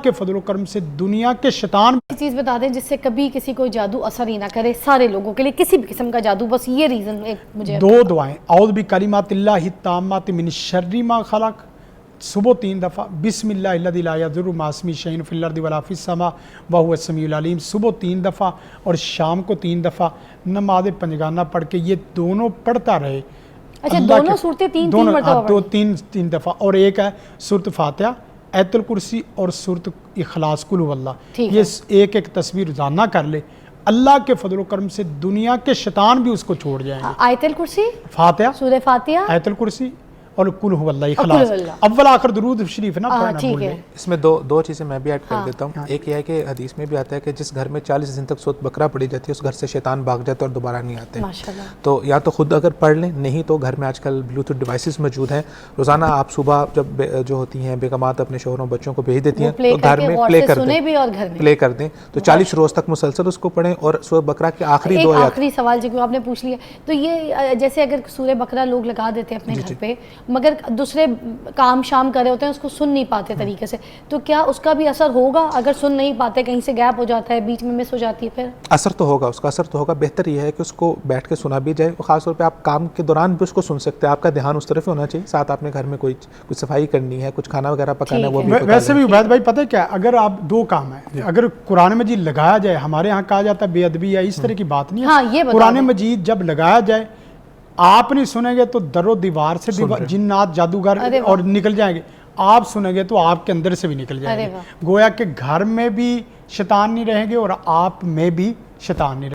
के फजल करम से दुनिया के शैतान चीज़ बता दें जिससे कभी किसी को जादू असर ही ना करे, सारे लोगों के लिए किसी भी किस्म का जादू, बस ये रीज़न मुझे। दो दुआएं, औज़ बि कलिमातिल्लाहि ताम्माति मिन शर्रि मा खलक, सुबह 3 दफ़ा, बिस्मिल्लाहिल्लज़ी ला यज़ुर्रु मा इस्मिही शैउन फिल अर्दि वला फिस समा व हुवस समीउल अलीम, सुबह 3 दफ़ा और शाम को 3 दफ़ा नमाज पंजगाना पढ़ के ये दोनों पढ़ता रहे। अच्छा, दोनों सूरतें तीन मरतबा, दो तीन दफ़ा, और एक है सूरत फातिहा, आयतुल कुर्सी और सूरत इखलास, कुल हुवल्लाह। ये एक एक तस्वीर रोज़ाना कर ले, अल्लाह के फजल करम से दुनिया के शैतान भी उसको छोड़ जाएंगे। आयतुल कुर्सी, फातिहा, सूरह फातिहा, आयतुल कुर्सी और कुल हुवल्लाह इखलास, अव्वल आखिर दुरूद शरीफ ना पढ़ना भूल गए। इसमें दो चीज़ें मैं भी ऐड कर देता हूँ। एक यह है कि हदीस में भी आता है कि जिस घर में 40 दिन तक सूरत बकरा पढ़ी जाती है उस घर से शैतान भाग जाता है और दोबारा नहीं आते। माशाल्लाह। तो या तो खुद अगर पढ़ लें, नहीं तो घर में आजकल ब्लूटूथ डिवाइसेस मौजूद हैं। रोज़ाना आप सुबह जब जो होती हैं बेगमात अपने शोहरों बच्चों को भेज देती हैं तो घर में प्ले कर दें, तो 40 रोज़ तक मुसलसल उसको पढ़ें। और सूरह बकरा के आखिरी दो आखिरी सवाल जो आपने पूछ लिया, तो ये जैसे अगर सूरह बकरा लोग लगा देते हैं अपने घर पे, मगर दूसरे काम शाम कर रहे होते हैं, उसको सुन नहीं पाते तरीके से, तो क्या उसका भी असर होगा? अगर सुन नहीं पाते, कहीं से गैप हो जाता है, बीच में मिस हो जाती है, फिर असर तो होगा, उसका असर तो होगा। बेहतर यह है कि उसको बैठ के सुना भी जाए, और ख़ासतौर पे आप काम के दौरान भी उसको सुन सकते हैं। आपका ध्यान उस तरफ ही होना चाहिए। साथ आपने घर में कुछ सफाई करनी है, कुछ खाना वगैरह पकाना है, वो भी वैसे भी उबैद भाई पता है क्या, अगर आप दो काम है, अगर कुरान मजीद लगाया जाए, हमारे यहाँ कहा जाता है बेअदबी या इस तरह की बात नहीं है। कुरान मजीद जब लगाया जाए, आप नहीं सुनेंगे तो दरो दीवार से जिन्नात जादूगर और निकल जाएंगे, आप सुनेंगे तो आपके अंदर से भी निकल जाएंगे। गोया के घर में भी शैतान नहीं रहेंगे और आप में भी शैतान नहीं रहेंगे।